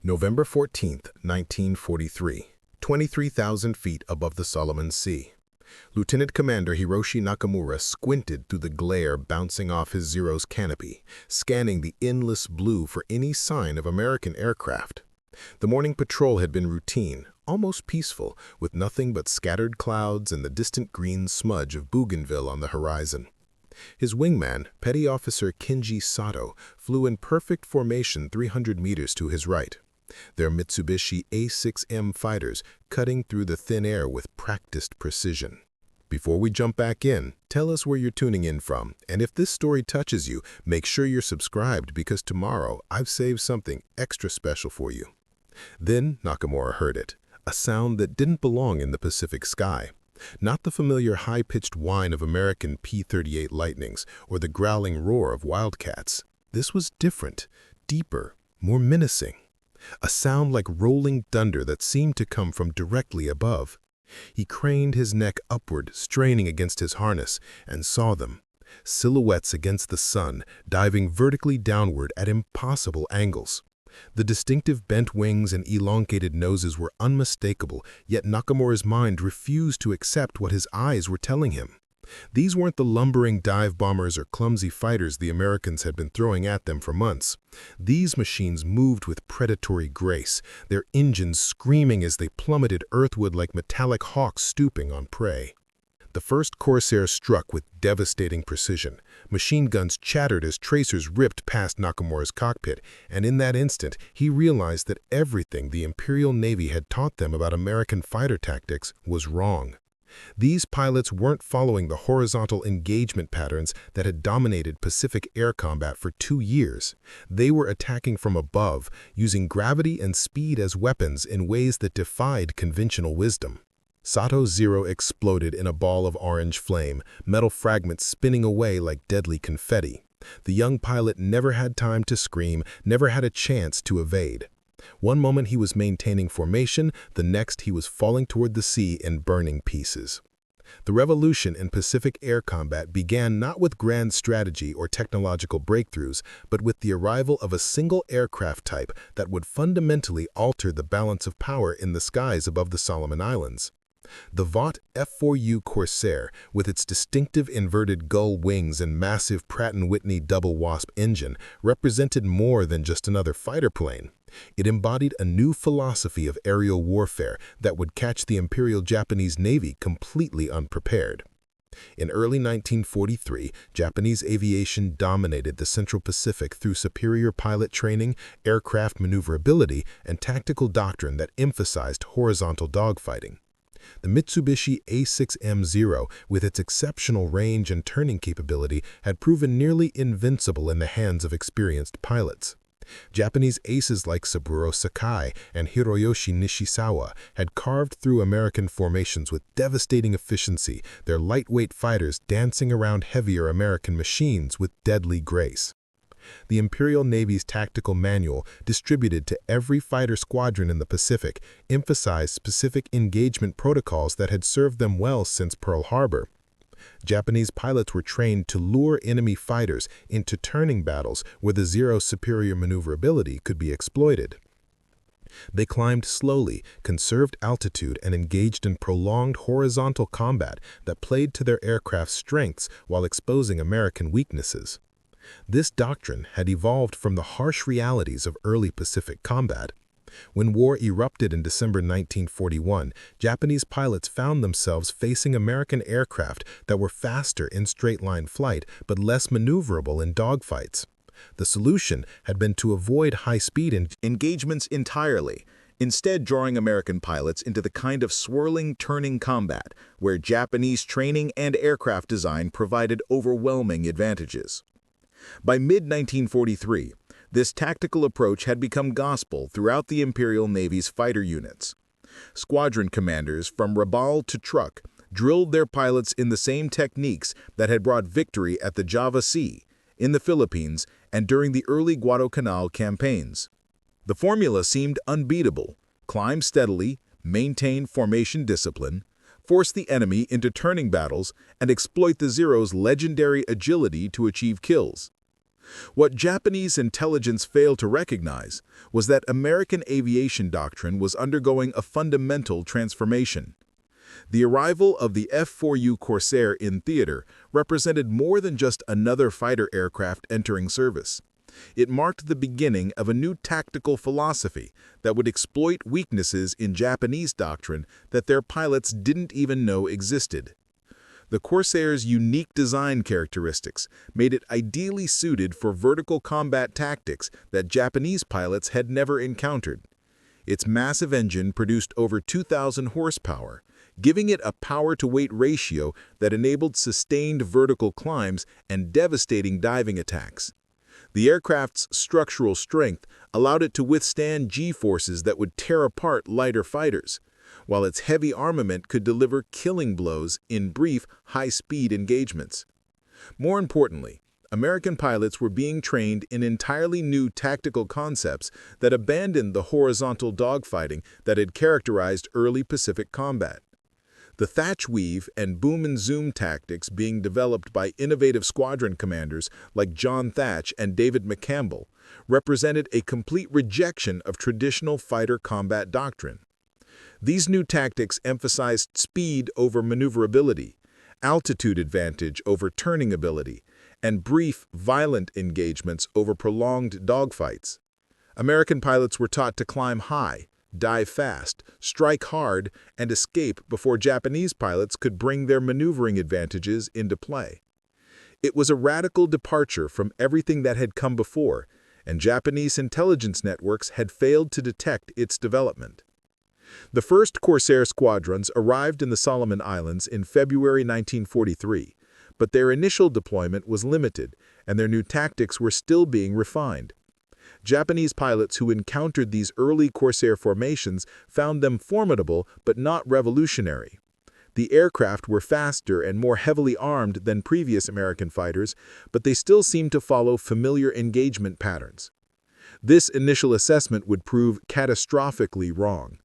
November 14, 1943, 23,000 feet above the Solomon Sea. Lieutenant Commander Hiroshi Nakamura squinted through the glare bouncing off his Zero's canopy, scanning the endless blue for any sign of American aircraft. The morning patrol had been routine, almost peaceful, with nothing but scattered clouds and the distant green smudge of Bougainville on the horizon. His wingman, Petty Officer Kenji Sato, flew in perfect formation 300 meters to his right. Their Mitsubishi A6M fighters cutting through the thin air with practiced precision. Before we jump back in, tell us where you're tuning in from, and if this story touches you, make sure you're subscribed because tomorrow I've saved something extra special for you. Then Nakamura heard it, a sound that didn't belong in the Pacific sky. Not the familiar high-pitched whine of American P-38 Lightnings or the growling roar of Wildcats. This was different, deeper, more menacing. A sound like rolling thunder that seemed to come from directly above. He craned his neck upward, straining against his harness, and saw them. Silhouettes against the sun, diving vertically downward at impossible angles. The distinctive bent wings and elongated noses were unmistakable, yet Nakamura's mind refused to accept what his eyes were telling him. These weren't the lumbering dive bombers or clumsy fighters the Americans had been throwing at them for months. These machines moved with predatory grace, their engines screaming as they plummeted earthward like metallic hawks stooping on prey. The first Corsair struck with devastating precision. Machine guns chattered as tracers ripped past Nakamura's cockpit, and in that instant, he realized that everything the Imperial Navy had taught them about American fighter tactics was wrong. These pilots weren't following the horizontal engagement patterns that had dominated Pacific air combat for 2 years. They were attacking from above, using gravity and speed as weapons in ways that defied conventional wisdom. Sato's Zero exploded in a ball of orange flame, metal fragments spinning away like deadly confetti. The young pilot never had time to scream, never had a chance to evade. One moment he was maintaining formation, the next he was falling toward the sea in burning pieces. The revolution in Pacific air combat began not with grand strategy or technological breakthroughs, but with the arrival of a single aircraft type that would fundamentally alter the balance of power in the skies above the Solomon Islands. The Vought F4U Corsair, with its distinctive inverted gull wings and massive Pratt & Whitney double wasp engine, represented more than just another fighter plane. It embodied a new philosophy of aerial warfare that would catch the Imperial Japanese Navy completely unprepared. In early 1943, Japanese aviation dominated the Central Pacific through superior pilot training, aircraft maneuverability, and tactical doctrine that emphasized horizontal dogfighting. The Mitsubishi A6M0, with its exceptional range and turning capability, had proven nearly invincible in the hands of experienced pilots. Japanese aces like Saburo Sakai and Hiroyoshi Nishizawa had carved through American formations with devastating efficiency, their lightweight fighters dancing around heavier American machines with deadly grace. The Imperial Navy's tactical manual, distributed to every fighter squadron in the Pacific, emphasized specific engagement protocols that had served them well since Pearl Harbor. Japanese pilots were trained to lure enemy fighters into turning battles where the Zero's superior maneuverability could be exploited. They climbed slowly, conserved altitude, and engaged in prolonged horizontal combat that played to their aircraft's strengths while exposing American weaknesses. This doctrine had evolved from the harsh realities of early Pacific combat. When war erupted in December 1941, Japanese pilots found themselves facing American aircraft that were faster in straight-line flight but less maneuverable in dogfights. The solution had been to avoid high-speed engagements entirely, instead drawing American pilots into the kind of swirling, turning combat where Japanese training and aircraft design provided overwhelming advantages. By mid-1943, this tactical approach had become gospel throughout the Imperial Navy's fighter units. Squadron commanders from Rabaul to Truk drilled their pilots in the same techniques that had brought victory at the Java Sea, in the Philippines, and during the early Guadalcanal campaigns. The formula seemed unbeatable: climb steadily, maintain formation discipline, force the enemy into turning battles, and exploit the Zero's legendary agility to achieve kills. What Japanese intelligence failed to recognize was that American aviation doctrine was undergoing a fundamental transformation. The arrival of the F4U Corsair in theater represented more than just another fighter aircraft entering service. It marked the beginning of a new tactical philosophy that would exploit weaknesses in Japanese doctrine that their pilots didn't even know existed. The Corsair's unique design characteristics made it ideally suited for vertical combat tactics that Japanese pilots had never encountered. Its massive engine produced over 2,000 horsepower, giving it a power-to-weight ratio that enabled sustained vertical climbs and devastating diving attacks. The aircraft's structural strength allowed it to withstand G-forces that would tear apart lighter fighters, while its heavy armament could deliver killing blows in brief, high-speed engagements. More importantly, American pilots were being trained in entirely new tactical concepts that abandoned the horizontal dogfighting that had characterized early Pacific combat. The thatch weave and boom and zoom tactics being developed by innovative squadron commanders like John Thatch and David McCampbell represented a complete rejection of traditional fighter combat doctrine. These new tactics emphasized speed over maneuverability, altitude advantage over turning ability, and brief, violent engagements over prolonged dogfights. American pilots were taught to climb high, dive fast, strike hard, and escape before Japanese pilots could bring their maneuvering advantages into play. It was a radical departure from everything that had come before, and Japanese intelligence networks had failed to detect its development. The first Corsair squadrons arrived in the Solomon Islands in February 1943, but their initial deployment was limited, and their new tactics were still being refined. Japanese pilots who encountered these early Corsair formations found them formidable but not revolutionary. The aircraft were faster and more heavily armed than previous American fighters, but they still seemed to follow familiar engagement patterns. This initial assessment would prove catastrophically wrong.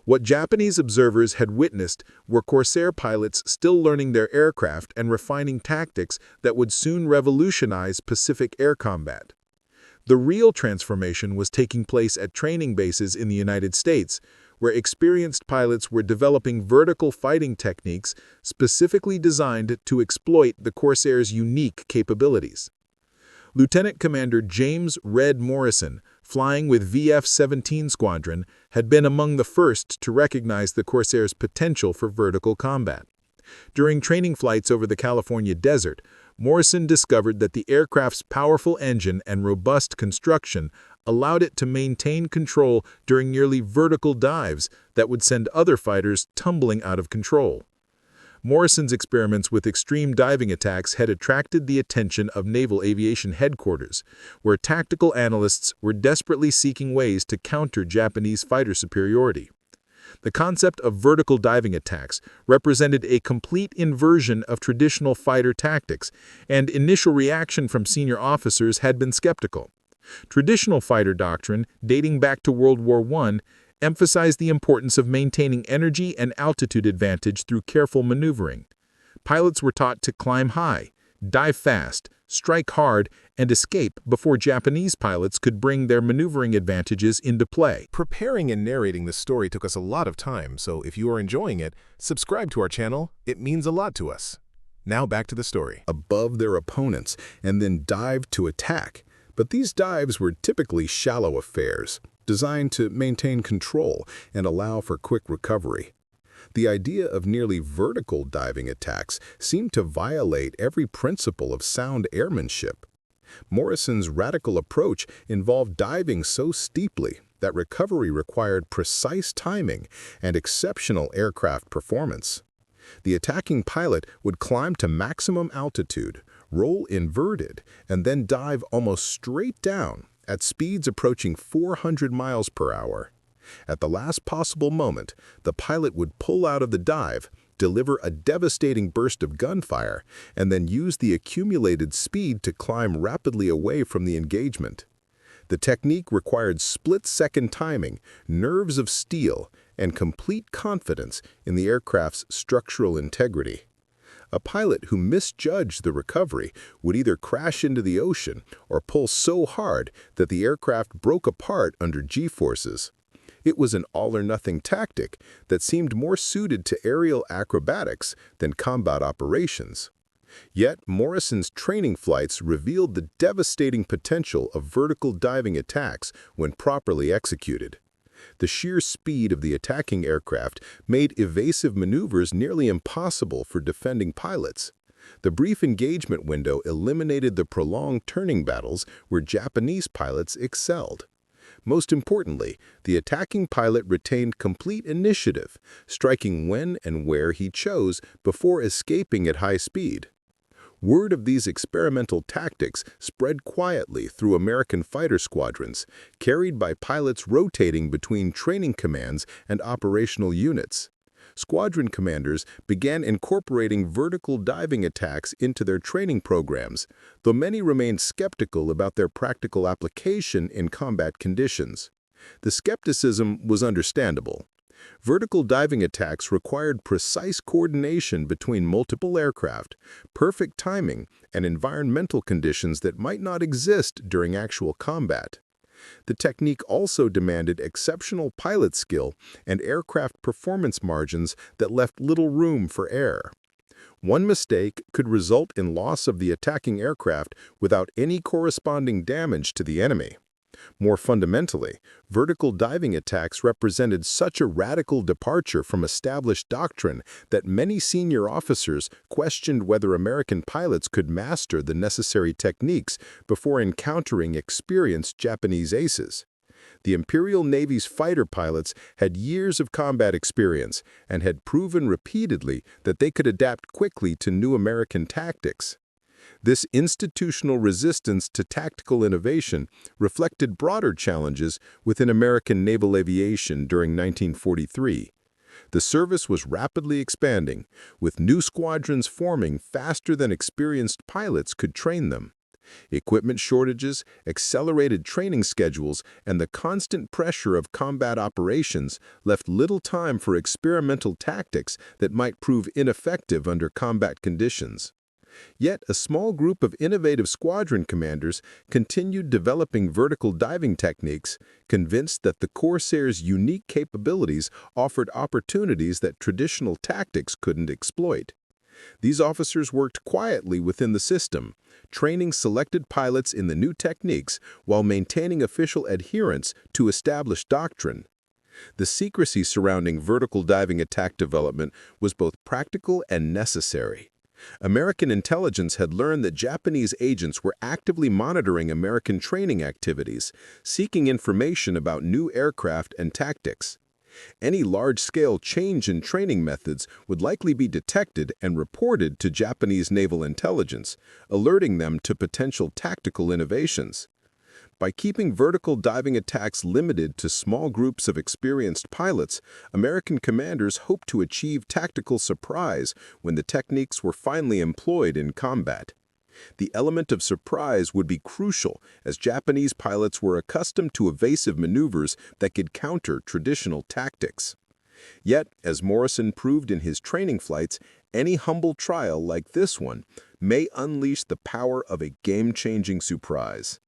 What Japanese observers had witnessed were Corsair pilots still learning their aircraft and refining tactics that would soon revolutionize Pacific air combat. The real transformation was taking place at training bases in the United States, where experienced pilots were developing vertical fighting techniques specifically designed to exploit the Corsair's unique capabilities. Lieutenant Commander James "Red" Morrison, flying with VF-17 Squadron, had been among the first to recognize the Corsair's potential for vertical combat. During training flights over the California desert, Morrison discovered that the aircraft's powerful engine and robust construction allowed it to maintain control during nearly vertical dives that would send other fighters tumbling out of control. Morrison's experiments with extreme diving attacks had attracted the attention of Naval Aviation Headquarters, where tactical analysts were desperately seeking ways to counter Japanese fighter superiority. The concept of vertical diving attacks represented a complete inversion of traditional fighter tactics, and initial reaction from senior officers had been skeptical. Traditional fighter doctrine, dating back to World War I, emphasized the importance of maintaining energy and altitude advantage through careful maneuvering. Pilots were taught to climb high, dive fast, strike hard, and escape before Japanese pilots could bring their maneuvering advantages into play. Preparing and narrating this story took us a lot of time, so if you are enjoying it, subscribe to our channel. It means a lot to us. Now back to the story. Above their opponents and then dived to attack. But these dives were typically shallow affairs, designed to maintain control and allow for quick recovery. The idea of nearly vertical diving attacks seemed to violate every principle of sound airmanship. Morrison's radical approach involved diving so steeply that recovery required precise timing and exceptional aircraft performance. The attacking pilot would climb to maximum altitude, roll inverted, and then dive almost straight down at speeds approaching 400 miles per hour. At the last possible moment, the pilot would pull out of the dive, deliver a devastating burst of gunfire, and then use the accumulated speed to climb rapidly away from the engagement. The technique required split-second timing, nerves of steel, and complete confidence in the aircraft's structural integrity. A pilot who misjudged the recovery would either crash into the ocean or pull so hard that the aircraft broke apart under G-forces. It was an all-or-nothing tactic that seemed more suited to aerial acrobatics than combat operations. Yet, Morrison's training flights revealed the devastating potential of vertical diving attacks when properly executed. The sheer speed of the attacking aircraft made evasive maneuvers nearly impossible for defending pilots. The brief engagement window eliminated the prolonged turning battles where Japanese pilots excelled. Most importantly, the attacking pilot retained complete initiative, striking when and where he chose before escaping at high speed. Word of these experimental tactics spread quietly through American fighter squadrons, carried by pilots rotating between training commands and operational units. Squadron commanders began incorporating vertical diving attacks into their training programs, though many remained skeptical about their practical application in combat conditions. The skepticism was understandable. Vertical diving attacks required precise coordination between multiple aircraft, perfect timing, and environmental conditions that might not exist during actual combat. The technique also demanded exceptional pilot skill and aircraft performance margins that left little room for error. One mistake could result in loss of the attacking aircraft without any corresponding damage to the enemy. More fundamentally, vertical diving attacks represented such a radical departure from established doctrine that many senior officers questioned whether American pilots could master the necessary techniques before encountering experienced Japanese aces. The Imperial Navy's fighter pilots had years of combat experience and had proven repeatedly that they could adapt quickly to new American tactics. This institutional resistance to tactical innovation reflected broader challenges within American naval aviation during 1943. The service was rapidly expanding, with new squadrons forming faster than experienced pilots could train them. Equipment shortages, accelerated training schedules, and the constant pressure of combat operations left little time for experimental tactics that might prove ineffective under combat conditions. Yet, a small group of innovative squadron commanders continued developing vertical diving techniques, convinced that the Corsairs' unique capabilities offered opportunities that traditional tactics couldn't exploit. These officers worked quietly within the system, training selected pilots in the new techniques while maintaining official adherence to established doctrine. The secrecy surrounding vertical diving attack development was both practical and necessary. American intelligence had learned that Japanese agents were actively monitoring American training activities, seeking information about new aircraft and tactics. Any large-scale change in training methods would likely be detected and reported to Japanese naval intelligence, alerting them to potential tactical innovations. By keeping vertical diving attacks limited to small groups of experienced pilots, American commanders hoped to achieve tactical surprise when the techniques were finally employed in combat. The element of surprise would be crucial, as Japanese pilots were accustomed to evasive maneuvers that could counter traditional tactics. Yet, as Morrison proved in his training flights, any humble trial like this one may unleash the power of a game-changing surprise.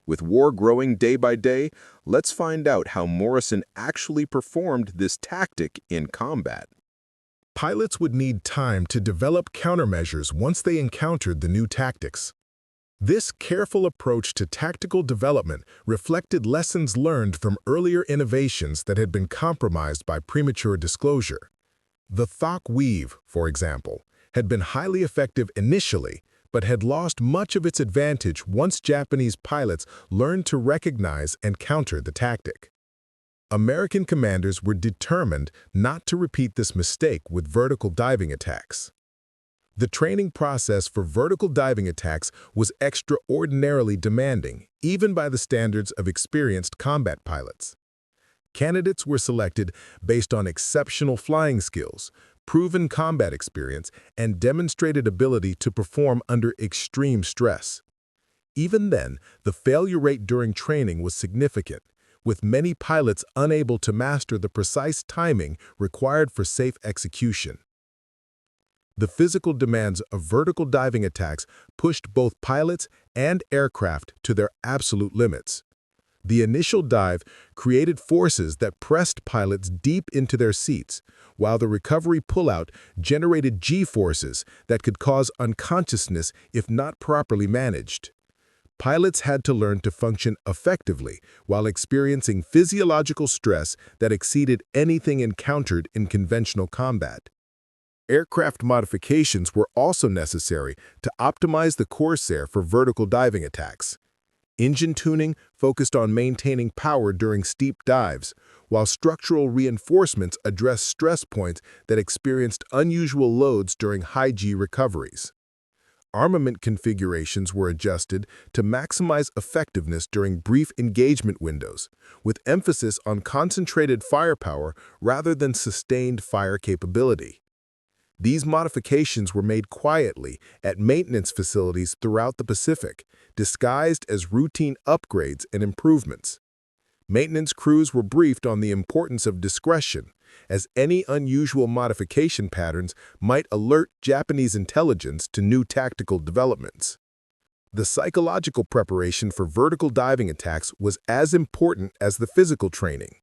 With war growing day by day, let's find out how Morrison actually performed this tactic in combat. Pilots would need time to develop countermeasures once they encountered the new tactics. This careful approach to tactical development reflected lessons learned from earlier innovations that had been compromised by premature disclosure. The thock weave, for example, had been highly effective initially, but had lost much of its advantage once Japanese pilots learned to recognize and counter the tactic. American commanders were determined not to repeat this mistake with vertical diving attacks. The training process for vertical diving attacks was extraordinarily demanding, even by the standards of experienced combat pilots. Candidates were selected based on exceptional flying skills, proven combat experience, and demonstrated ability to perform under extreme stress. Even then, the failure rate during training was significant, with many pilots unable to master the precise timing required for safe execution. The physical demands of vertical diving attacks pushed both pilots and aircraft to their absolute limits. The initial dive created forces that pressed pilots deep into their seats, while the recovery pullout generated G-forces that could cause unconsciousness if not properly managed. Pilots had to learn to function effectively while experiencing physiological stress that exceeded anything encountered in conventional combat. Aircraft modifications were also necessary to optimize the Corsair for vertical diving attacks. Engine tuning focused on maintaining power during steep dives, while structural reinforcements addressed stress points that experienced unusual loads during high-G recoveries. Armament configurations were adjusted to maximize effectiveness during brief engagement windows, with emphasis on concentrated firepower rather than sustained fire capability. These modifications were made quietly at maintenance facilities throughout the Pacific, disguised as routine upgrades and improvements. Maintenance crews were briefed on the importance of discretion, as any unusual modification patterns might alert Japanese intelligence to new tactical developments. The psychological preparation for vertical diving attacks was as important as the physical training.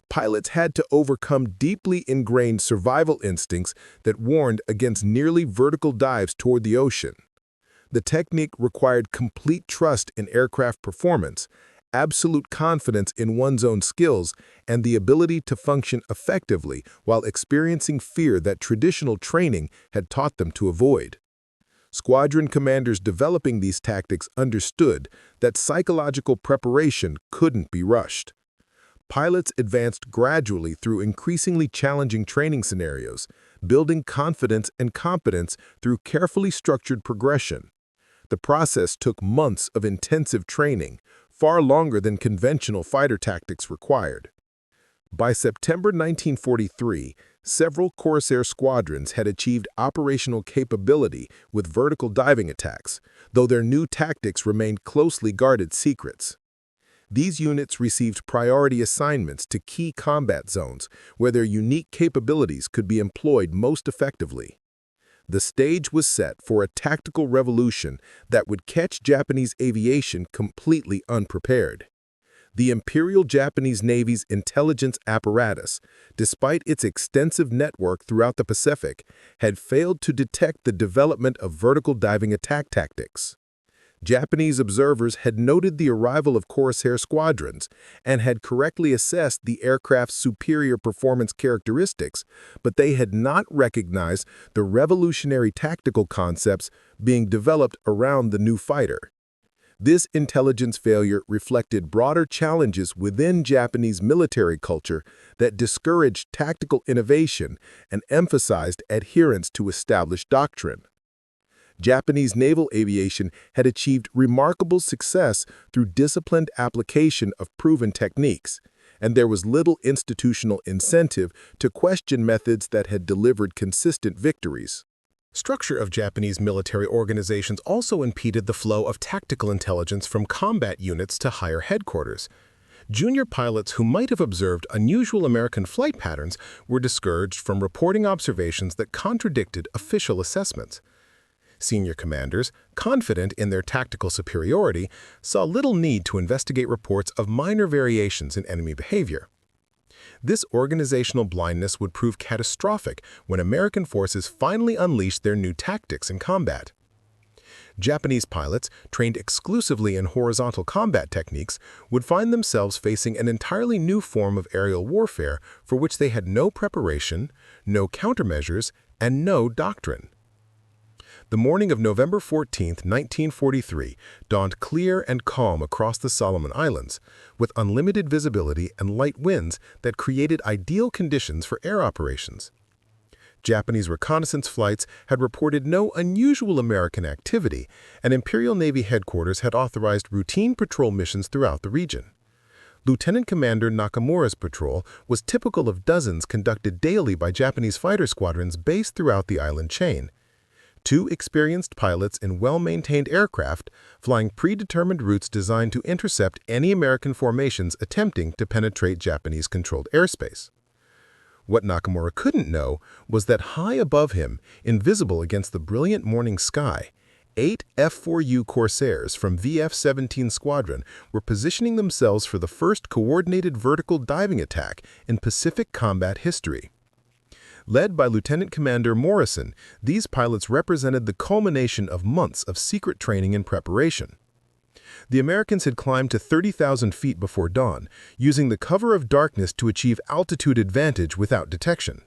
Pilots had to overcome deeply ingrained survival instincts that warned against nearly vertical dives toward the ocean. The technique required complete trust in aircraft performance, absolute confidence in one's own skills, and the ability to function effectively while experiencing fear that traditional training had taught them to avoid. Squadron commanders developing these tactics understood that psychological preparation couldn't be rushed. Pilots advanced gradually through increasingly challenging training scenarios, building confidence and competence through carefully structured progression. The process took months of intensive training, far longer than conventional fighter tactics required. By September 1943, several Corsair squadrons had achieved operational capability with vertical diving attacks, though their new tactics remained closely guarded secrets. These units received priority assignments to key combat zones where their unique capabilities could be employed most effectively. The stage was set for a tactical revolution that would catch Japanese aviation completely unprepared. The Imperial Japanese Navy's intelligence apparatus, despite its extensive network throughout the Pacific, had failed to detect the development of vertical diving attack tactics. Japanese observers had noted the arrival of Corsair squadrons and had correctly assessed the aircraft's superior performance characteristics, but they had not recognized the revolutionary tactical concepts being developed around the new fighter. This intelligence failure reflected broader challenges within Japanese military culture that discouraged tactical innovation and emphasized adherence to established doctrine. Japanese naval aviation had achieved remarkable success through disciplined application of proven techniques, and there was little institutional incentive to question methods that had delivered consistent victories. Structure of Japanese military organizations also impeded the flow of tactical intelligence from combat units to higher headquarters. Junior pilots who might have observed unusual American flight patterns were discouraged from reporting observations that contradicted official assessments. Senior commanders, confident in their tactical superiority, saw little need to investigate reports of minor variations in enemy behavior. This organizational blindness would prove catastrophic when American forces finally unleashed their new tactics in combat. Japanese pilots, trained exclusively in horizontal combat techniques, would find themselves facing an entirely new form of aerial warfare for which they had no preparation, no countermeasures, and no doctrine. The morning of November 14, 1943, dawned clear and calm across the Solomon Islands, with unlimited visibility and light winds that created ideal conditions for air operations. Japanese reconnaissance flights had reported no unusual American activity, and Imperial Navy headquarters had authorized routine patrol missions throughout the region. Lieutenant Commander Nakamura's patrol was typical of dozens conducted daily by Japanese fighter squadrons based throughout the island chain. Two experienced pilots in well-maintained aircraft, flying predetermined routes designed to intercept any American formations attempting to penetrate Japanese-controlled airspace. What Nakamura couldn't know was that high above him, invisible against the brilliant morning sky, 8 F4U Corsairs from VF-17 Squadron were positioning themselves for the first coordinated vertical diving attack in Pacific combat history. Led by Lieutenant Commander Morrison, these pilots represented the culmination of months of secret training and preparation. The Americans had climbed to 30,000 feet before dawn, using the cover of darkness to achieve altitude advantage without detection.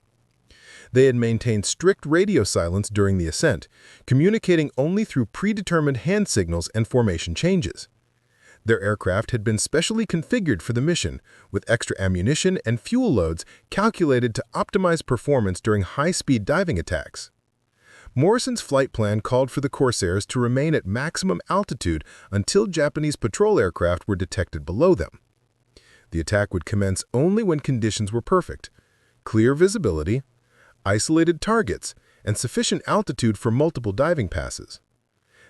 They had maintained strict radio silence during the ascent, communicating only through predetermined hand signals and formation changes. Their aircraft had been specially configured for the mission, with extra ammunition and fuel loads calculated to optimize performance during high-speed diving attacks. Morrison's flight plan called for the Corsairs to remain at maximum altitude until Japanese patrol aircraft were detected below them. The attack would commence only when conditions were perfect: clear visibility, isolated targets, and sufficient altitude for multiple diving passes.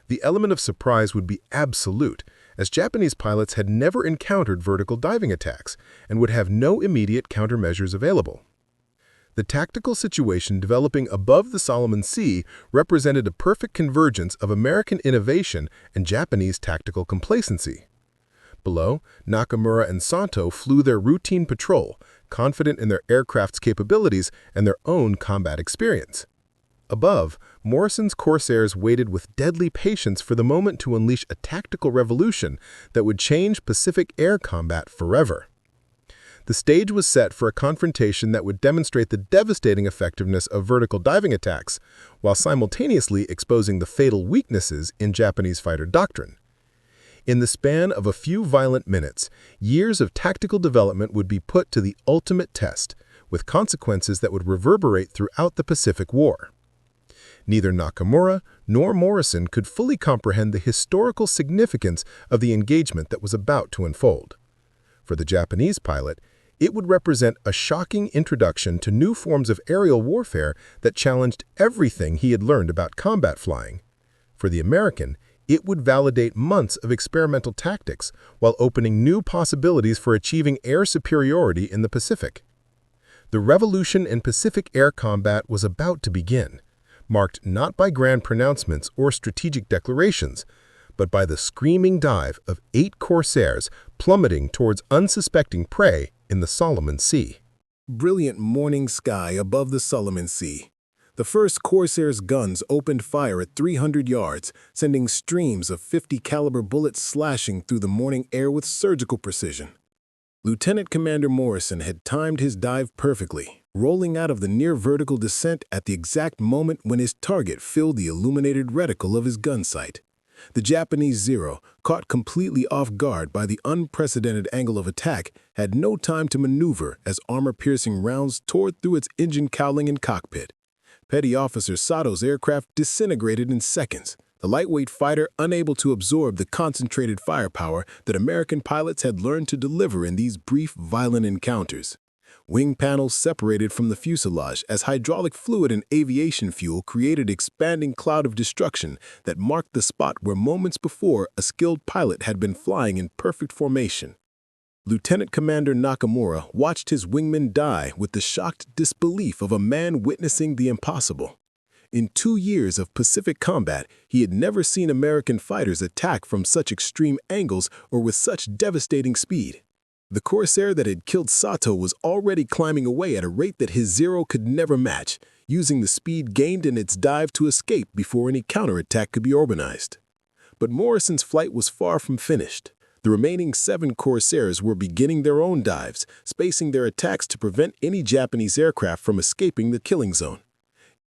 The element of surprise would be absolute, as Japanese pilots had never encountered vertical diving attacks and would have no immediate countermeasures available. The tactical situation developing above the Solomon Sea represented a perfect convergence of American innovation and Japanese tactical complacency. Below, Nakamura and Sato flew their routine patrol, confident in their aircraft's capabilities and their own combat experience. Above, Morrison's Corsairs waited with deadly patience for the moment to unleash a tactical revolution that would change Pacific air combat forever. The stage was set for a confrontation that would demonstrate the devastating effectiveness of vertical diving attacks, while simultaneously exposing the fatal weaknesses in Japanese fighter doctrine. In the span of a few violent minutes, years of tactical development would be put to the ultimate test, with consequences that would reverberate throughout the Pacific War. Neither Nakamura nor Morrison could fully comprehend the historical significance of the engagement that was about to unfold. For the Japanese pilot, it would represent a shocking introduction to new forms of aerial warfare that challenged everything he had learned about combat flying. For the American, it would validate months of experimental tactics while opening new possibilities for achieving air superiority in the Pacific. The revolution in Pacific air combat was about to begin, marked not by grand pronouncements or strategic declarations, but by the screaming dive of 8 Corsairs plummeting towards unsuspecting prey in the Solomon Sea. Brilliant morning sky above the Solomon Sea. The first Corsair's guns opened fire at 300 yards, sending streams of .50 caliber bullets slashing through the morning air with surgical precision. Lieutenant Commander Morrison had timed his dive perfectly, rolling out of the near-vertical descent at the exact moment when his target filled the illuminated reticle of his gun sight. The Japanese Zero, caught completely off guard by the unprecedented angle of attack, had no time to maneuver as armor-piercing rounds tore through its engine cowling and cockpit. Petty Officer Sato's aircraft disintegrated in seconds, the lightweight fighter unable to absorb the concentrated firepower that American pilots had learned to deliver in these brief, violent encounters. Wing panels separated from the fuselage as hydraulic fluid and aviation fuel created an expanding cloud of destruction that marked the spot where moments before a skilled pilot had been flying in perfect formation. Lieutenant Commander Nakamura watched his wingman die with the shocked disbelief of a man witnessing the impossible. In 2 years of Pacific combat, he had never seen American fighters attack from such extreme angles or with such devastating speed. The Corsair that had killed Sato was already climbing away at a rate that his Zero could never match, using the speed gained in its dive to escape before any counterattack could be organized. But Morrison's flight was far from finished. The remaining 7 Corsairs were beginning their own dives, spacing their attacks to prevent any Japanese aircraft from escaping the killing zone.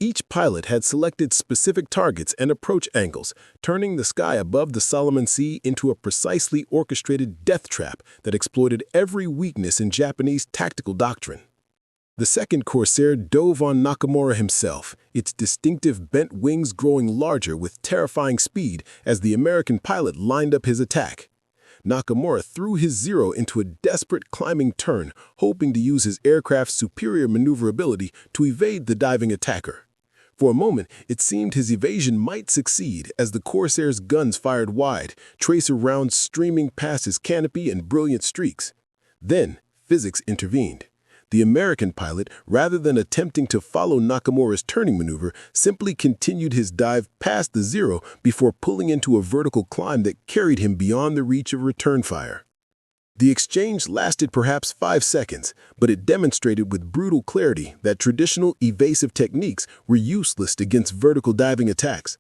Each pilot had selected specific targets and approach angles, turning the sky above the Solomon Sea into a precisely orchestrated death trap that exploited every weakness in Japanese tactical doctrine. The second Corsair dove on Nakamura himself, its distinctive bent wings growing larger with terrifying speed as the American pilot lined up his attack. Nakamura threw his Zero into a desperate climbing turn, hoping to use his aircraft's superior maneuverability to evade the diving attacker. For a moment, it seemed his evasion might succeed as the Corsair's guns fired wide, tracer rounds streaming past his canopy in brilliant streaks. Then, physics intervened. The American pilot, rather than attempting to follow Nakamura's turning maneuver, simply continued his dive past the zero before pulling into a vertical climb that carried him beyond the reach of return fire. The exchange lasted perhaps 5 seconds, but it demonstrated with brutal clarity that traditional evasive techniques were useless against vertical diving attacks.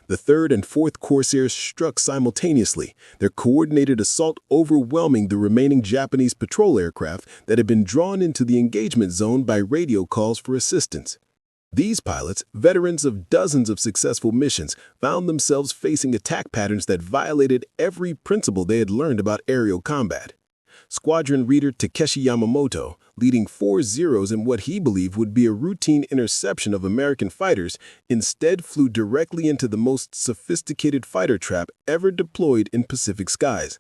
The third and fourth Corsairs struck simultaneously, their coordinated assault overwhelming the remaining Japanese patrol aircraft that had been drawn into the engagement zone by radio calls for assistance. These pilots, veterans of dozens of successful missions, found themselves facing attack patterns that violated every principle they had learned about aerial combat. Squadron leader Takeshi Yamamoto, leading 4 zeros in what he believed would be a routine interception of American fighters, instead flew directly into the most sophisticated fighter trap ever deployed in Pacific skies.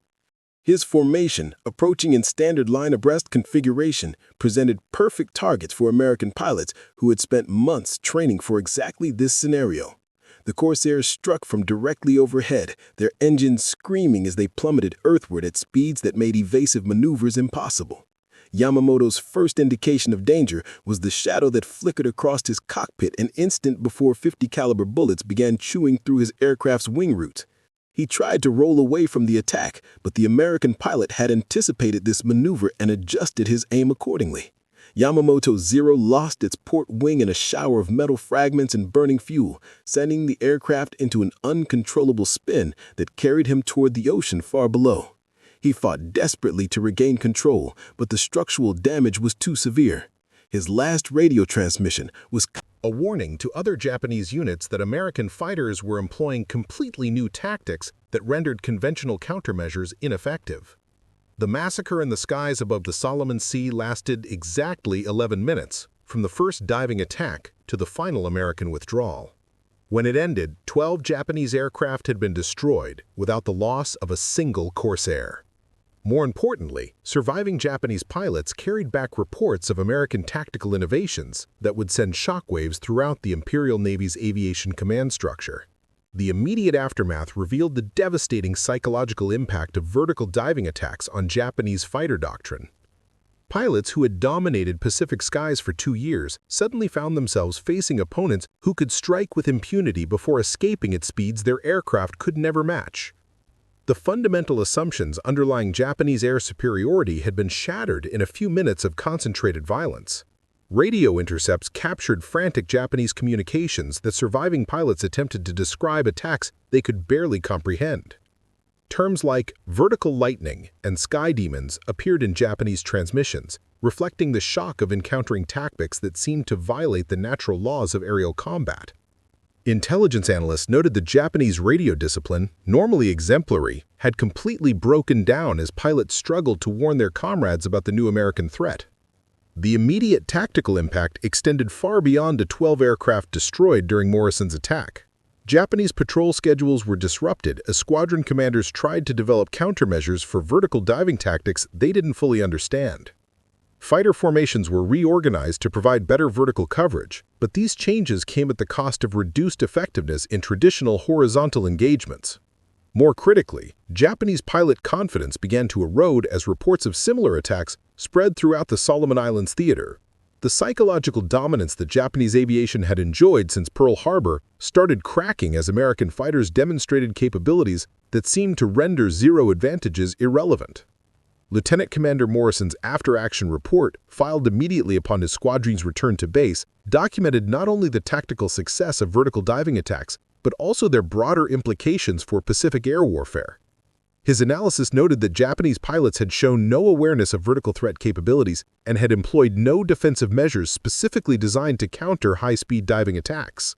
His formation, approaching in standard line abreast configuration, presented perfect targets for American pilots who had spent months training for exactly this scenario. The Corsairs struck from directly overhead, their engines screaming as they plummeted earthward at speeds that made evasive maneuvers impossible. Yamamoto's first indication of danger was the shadow that flickered across his cockpit an instant before .50 caliber bullets began chewing through his aircraft's wing roots. He tried to roll away from the attack, but the American pilot had anticipated this maneuver and adjusted his aim accordingly. Yamamoto's Zero lost its port wing in a shower of metal fragments and burning fuel, sending the aircraft into an uncontrollable spin that carried him toward the ocean far below. He fought desperately to regain control, but the structural damage was too severe. His last radio transmission was a warning to other Japanese units that American fighters were employing completely new tactics that rendered conventional countermeasures ineffective. The massacre in the skies above the Solomon Sea lasted exactly 11 minutes, from the first diving attack to the final American withdrawal. When it ended, 12 Japanese aircraft had been destroyed without the loss of a single Corsair. More importantly, surviving Japanese pilots carried back reports of American tactical innovations that would send shockwaves throughout the Imperial Navy's aviation command structure. The immediate aftermath revealed the devastating psychological impact of vertical diving attacks on Japanese fighter doctrine. Pilots who had dominated Pacific skies for 2 years suddenly found themselves facing opponents who could strike with impunity before escaping at speeds their aircraft could never match. The fundamental assumptions underlying Japanese air superiority had been shattered in a few minutes of concentrated violence. Radio intercepts captured frantic Japanese communications that surviving pilots attempted to describe attacks they could barely comprehend. Terms like vertical lightning and sky demons appeared in Japanese transmissions, reflecting the shock of encountering tactics that seemed to violate the natural laws of aerial combat. Intelligence analysts noted the Japanese radio discipline, normally exemplary, had completely broken down as pilots struggled to warn their comrades about the new American threat. The immediate tactical impact extended far beyond the 12 aircraft destroyed during Morrison's attack. Japanese patrol schedules were disrupted as squadron commanders tried to develop countermeasures for vertical diving tactics they didn't fully understand. Fighter formations were reorganized to provide better vertical coverage, but these changes came at the cost of reduced effectiveness in traditional horizontal engagements. More critically, Japanese pilot confidence began to erode as reports of similar attacks spread throughout the Solomon Islands theater. The psychological dominance that Japanese aviation had enjoyed since Pearl Harbor started cracking as American fighters demonstrated capabilities that seemed to render zero advantages irrelevant. Lieutenant Commander Morrison's after-action report, filed immediately upon his squadron's return to base, documented not only the tactical success of vertical diving attacks, but also their broader implications for Pacific air warfare. His analysis noted that Japanese pilots had shown no awareness of vertical threat capabilities and had employed no defensive measures specifically designed to counter high-speed diving attacks.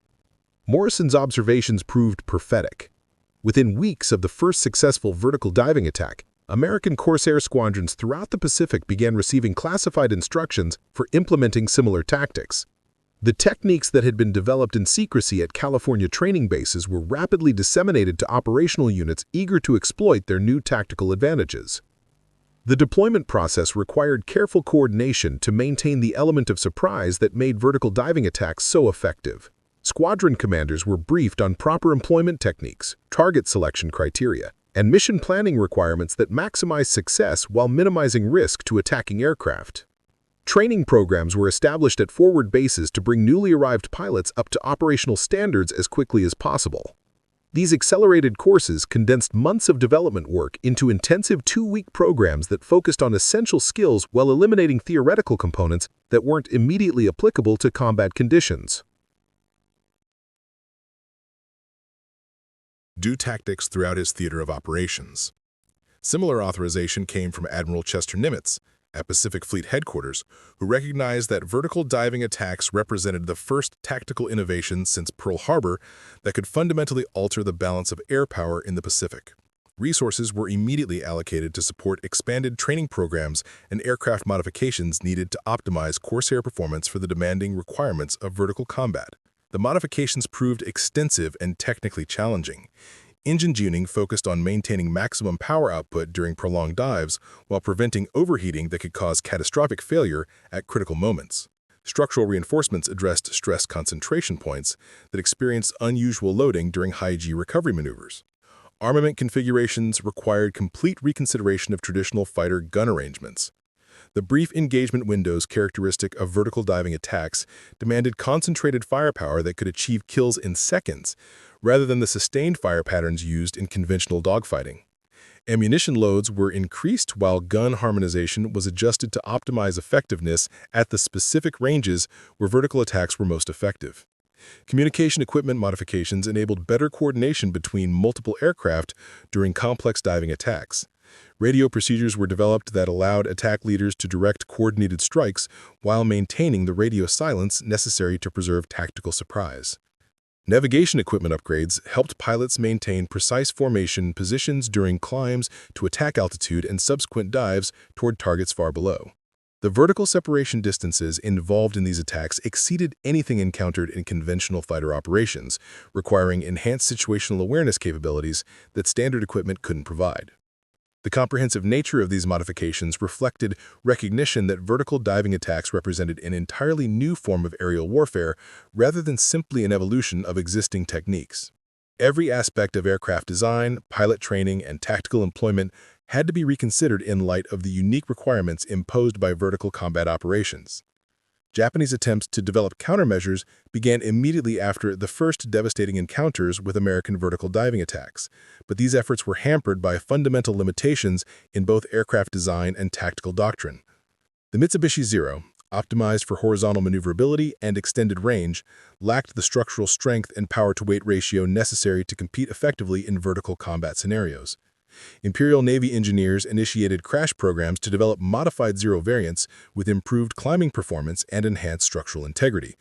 Morrison's observations proved prophetic. Within weeks of the first successful vertical diving attack, American Corsair squadrons throughout the Pacific began receiving classified instructions for implementing similar tactics. The techniques that had been developed in secrecy at California training bases were rapidly disseminated to operational units eager to exploit their new tactical advantages. The deployment process required careful coordination to maintain the element of surprise that made vertical diving attacks so effective. Squadron commanders were briefed on proper employment techniques, target selection criteria, and mission planning requirements that maximize success while minimizing risk to attacking aircraft. Training programs were established at forward bases to bring newly arrived pilots up to operational standards as quickly as possible. These accelerated courses condensed months of development work into intensive 2-week programs that focused on essential skills while eliminating theoretical components that weren't immediately applicable to combat conditions. Do tactics throughout his theater of operations. Similar authorization came from Admiral Chester Nimitz at Pacific Fleet Headquarters, who recognized that vertical diving attacks represented the first tactical innovation since Pearl Harbor that could fundamentally alter the balance of air power in the Pacific. Resources were immediately allocated to support expanded training programs and aircraft modifications needed to optimize Corsair performance for the demanding requirements of vertical combat. The modifications proved extensive and technically challenging. Engine tuning focused on maintaining maximum power output during prolonged dives while preventing overheating that could cause catastrophic failure at critical moments. Structural reinforcements addressed stress concentration points that experienced unusual loading during high-G recovery maneuvers. Armament configurations required complete reconsideration of traditional fighter-gun arrangements. The brief engagement windows characteristic of vertical diving attacks demanded concentrated firepower that could achieve kills in seconds, rather than the sustained fire patterns used in conventional dogfighting. Ammunition loads were increased while gun harmonization was adjusted to optimize effectiveness at the specific ranges where vertical attacks were most effective. Communication equipment modifications enabled better coordination between multiple aircraft during complex diving attacks. Radio procedures were developed that allowed attack leaders to direct coordinated strikes while maintaining the radio silence necessary to preserve tactical surprise. Navigation equipment upgrades helped pilots maintain precise formation positions during climbs to attack altitude and subsequent dives toward targets far below. The vertical separation distances involved in these attacks exceeded anything encountered in conventional fighter operations, requiring enhanced situational awareness capabilities that standard equipment couldn't provide. The comprehensive nature of these modifications reflected recognition that vertical diving attacks represented an entirely new form of aerial warfare rather than simply an evolution of existing techniques. Every aspect of aircraft design, pilot training, and tactical employment had to be reconsidered in light of the unique requirements imposed by vertical combat operations. Japanese attempts to develop countermeasures began immediately after the first devastating encounters with American vertical diving attacks, but these efforts were hampered by fundamental limitations in both aircraft design and tactical doctrine. The Mitsubishi Zero, optimized for horizontal maneuverability and extended range, lacked the structural strength and power-to-weight ratio necessary to compete effectively in vertical combat scenarios. Imperial Navy engineers initiated crash programs to develop modified Zero variants with improved climbing performance and enhanced structural integrity,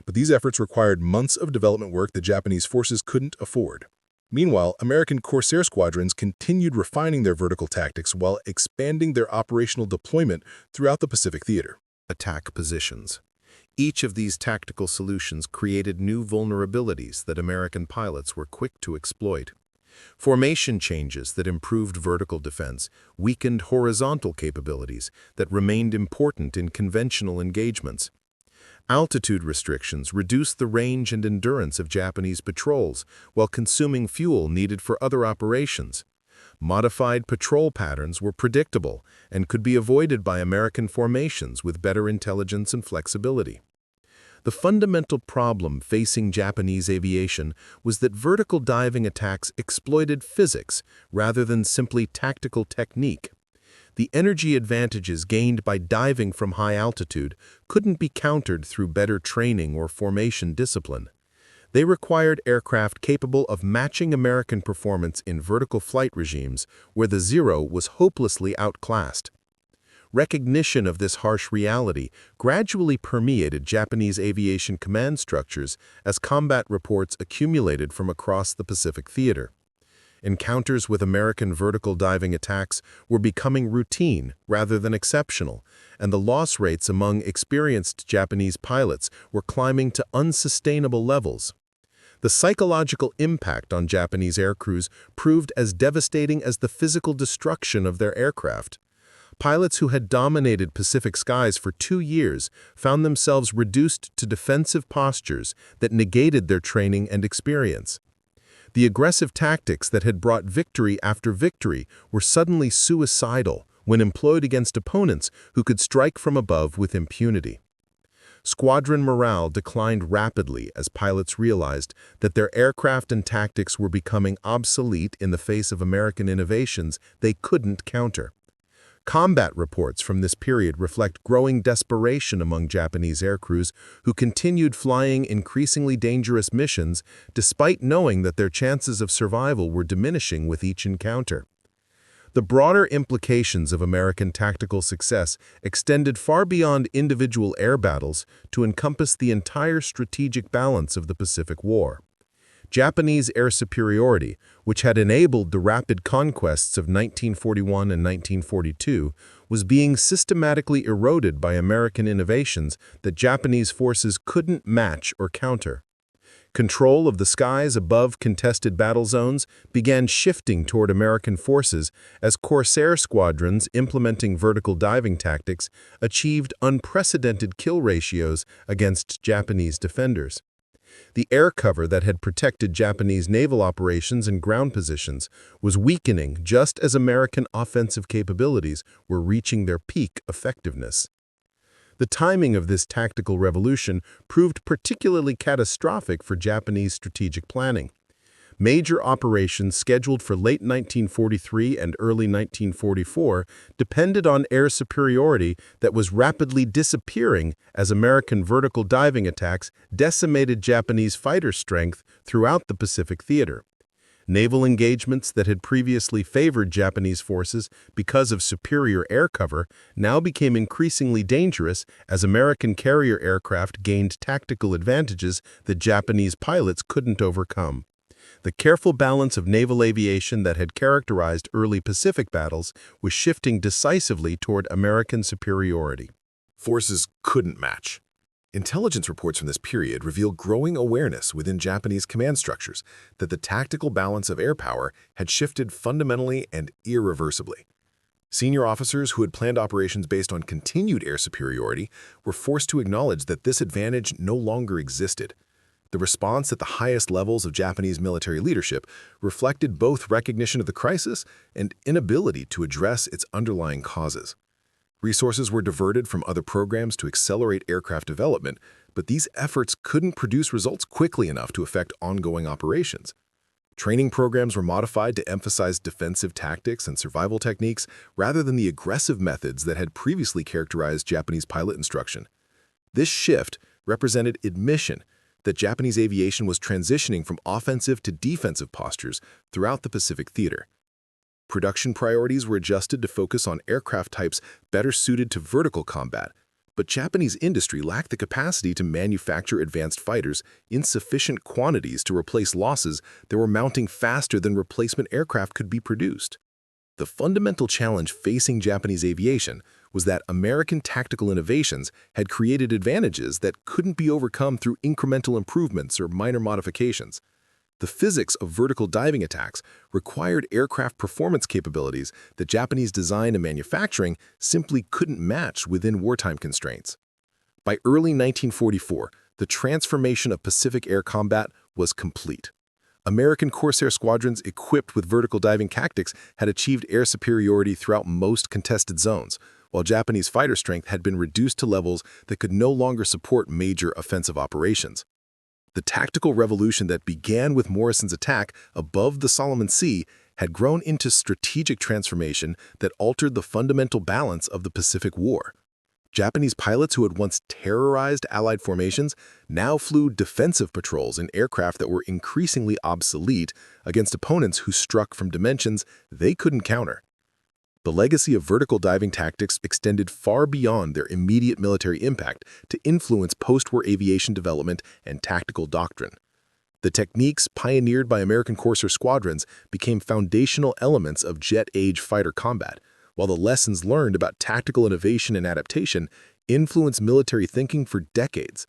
but these efforts required months of development work the Japanese forces couldn't afford. Meanwhile, American Corsair squadrons continued refining their vertical tactics while expanding their operational deployment throughout the Pacific theater. Attack positions. Each of these tactical solutions created new vulnerabilities that American pilots were quick to exploit. Formation changes that improved vertical defense weakened horizontal capabilities that remained important in conventional engagements. Altitude restrictions reduced the range and endurance of Japanese patrols while consuming fuel needed for other operations. Modified patrol patterns were predictable and could be avoided by American formations with better intelligence and flexibility. The fundamental problem facing Japanese aviation was that vertical diving attacks exploited physics rather than simply tactical technique. The energy advantages gained by diving from high altitude couldn't be countered through better training or formation discipline. They required aircraft capable of matching American performance in vertical flight regimes where the Zero was hopelessly outclassed. Recognition of this harsh reality gradually permeated Japanese aviation command structures as combat reports accumulated from across the Pacific theater. Encounters with American vertical diving attacks were becoming routine rather than exceptional, and the loss rates among experienced Japanese pilots were climbing to unsustainable levels. The psychological impact on Japanese aircrews proved as devastating as the physical destruction of their aircraft. Pilots who had dominated Pacific skies for 2 years found themselves reduced to defensive postures that negated their training and experience. The aggressive tactics that had brought victory after victory were suddenly suicidal when employed against opponents who could strike from above with impunity. Squadron morale declined rapidly as pilots realized that their aircraft and tactics were becoming obsolete in the face of American innovations they couldn't counter. Combat reports from this period reflect growing desperation among Japanese aircrews who continued flying increasingly dangerous missions despite knowing that their chances of survival were diminishing with each encounter. The broader implications of American tactical success extended far beyond individual air battles to encompass the entire strategic balance of the Pacific War. Japanese air superiority, which had enabled the rapid conquests of 1941 and 1942, was being systematically eroded by American innovations that Japanese forces couldn't match or counter. Control of the skies above contested battle zones began shifting toward American forces as Corsair squadrons implementing vertical diving tactics achieved unprecedented kill ratios against Japanese defenders. The air cover that had protected Japanese naval operations and ground positions was weakening just as American offensive capabilities were reaching their peak effectiveness. The timing of this tactical revolution proved particularly catastrophic for Japanese strategic planning. Major operations scheduled for late 1943 and early 1944 depended on air superiority that was rapidly disappearing as American vertical diving attacks decimated Japanese fighter strength throughout the Pacific theater. Naval engagements that had previously favored Japanese forces because of superior air cover now became increasingly dangerous as American carrier aircraft gained tactical advantages that Japanese pilots couldn't overcome. The careful balance of naval aviation that had characterized early Pacific battles was shifting decisively toward American superiority. Forces couldn't match. Intelligence reports from this period reveal growing awareness within Japanese command structures that the tactical balance of air power had shifted fundamentally and irreversibly. Senior officers who had planned operations based on continued air superiority were forced to acknowledge that this advantage no longer existed. The response at the highest levels of Japanese military leadership reflected both recognition of the crisis and inability to address its underlying causes. Resources were diverted from other programs to accelerate aircraft development, but these efforts couldn't produce results quickly enough to affect ongoing operations. Training programs were modified to emphasize defensive tactics and survival techniques rather than the aggressive methods that had previously characterized Japanese pilot instruction. This shift represented admission that Japanese aviation was transitioning from offensive to defensive postures throughout the Pacific theater. Production priorities were adjusted to focus on aircraft types better suited to vertical combat, but Japanese industry lacked the capacity to manufacture advanced fighters in sufficient quantities to replace losses that were mounting faster than replacement aircraft could be produced. The fundamental challenge facing Japanese aviation was that American tactical innovations had created advantages that couldn't be overcome through incremental improvements or minor modifications. The physics of vertical diving attacks required aircraft performance capabilities that Japanese design and manufacturing simply couldn't match within wartime constraints. By early 1944, the transformation of Pacific air combat was complete. American Corsair squadrons equipped with vertical diving tactics had achieved air superiority throughout most contested zones, while Japanese fighter strength had been reduced to levels that could no longer support major offensive operations. The tactical revolution that began with Morrison's attack above the Solomon Sea had grown into strategic transformation that altered the fundamental balance of the Pacific War. Japanese pilots who had once terrorized Allied formations now flew defensive patrols in aircraft that were increasingly obsolete against opponents who struck from dimensions they couldn't counter. The legacy of vertical diving tactics extended far beyond their immediate military impact to influence post-war aviation development and tactical doctrine. The techniques pioneered by American Corsair squadrons became foundational elements of jet-age fighter combat, while the lessons learned about tactical innovation and adaptation influenced military thinking for decades.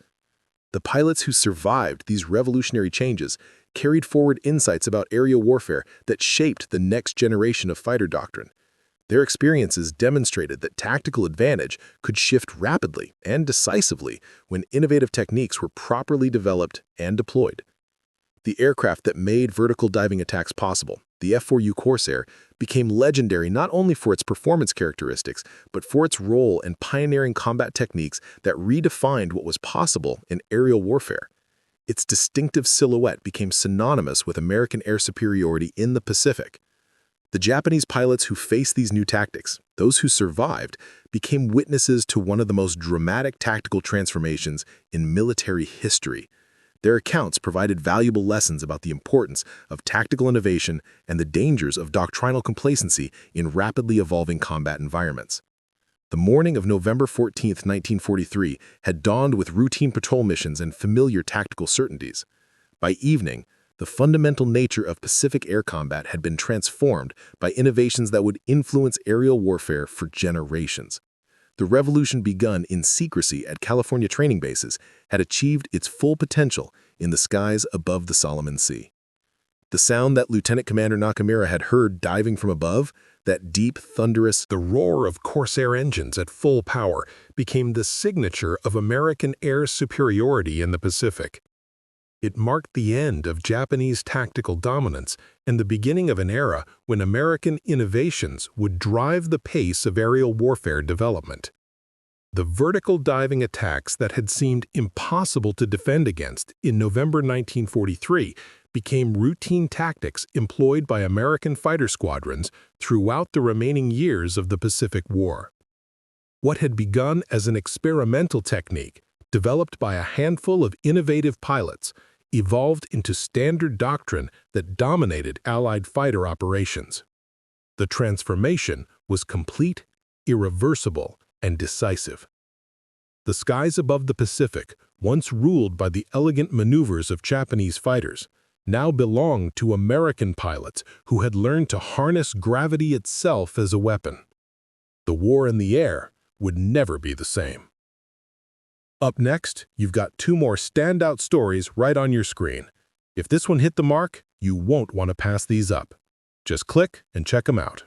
The pilots who survived these revolutionary changes carried forward insights about aerial warfare that shaped the next generation of fighter doctrine. Their experiences demonstrated that tactical advantage could shift rapidly and decisively when innovative techniques were properly developed and deployed. The aircraft that made vertical diving attacks possible, the F4U Corsair, became legendary not only for its performance characteristics, but for its role in pioneering combat techniques that redefined what was possible in aerial warfare. Its distinctive silhouette became synonymous with American air superiority in the Pacific. The Japanese pilots who faced these new tactics, those who survived, became witnesses to one of the most dramatic tactical transformations in military history. Their accounts provided valuable lessons about the importance of tactical innovation and the dangers of doctrinal complacency in rapidly evolving combat environments. The morning of November 14, 1943, had dawned with routine patrol missions and familiar tactical certainties. By evening, the fundamental nature of Pacific air combat had been transformed by innovations that would influence aerial warfare for generations. The revolution begun in secrecy at California training bases had achieved its full potential in the skies above the Solomon Sea. The sound that Lieutenant Commander Nakamura had heard diving from above, that deep, thunderous, The roar of Corsair engines at full power became the signature of American air superiority in the Pacific. It marked the end of Japanese tactical dominance and the beginning of an era when American innovations would drive the pace of aerial warfare development. The vertical diving attacks that had seemed impossible to defend against in November 1943 became routine tactics employed by American fighter squadrons throughout the remaining years of the Pacific War. What had begun as an experimental technique, developed by a handful of innovative pilots, evolved into standard doctrine that dominated Allied fighter operations. The transformation was complete, irreversible, and decisive. The skies above the Pacific, once ruled by the elegant maneuvers of Japanese fighters, now belonged to American pilots who had learned to harness gravity itself as a weapon. The war in the air would never be the same. Up next, you've got two more standout stories right on your screen. If this one hit the mark, you won't want to pass these up. Just click and check them out.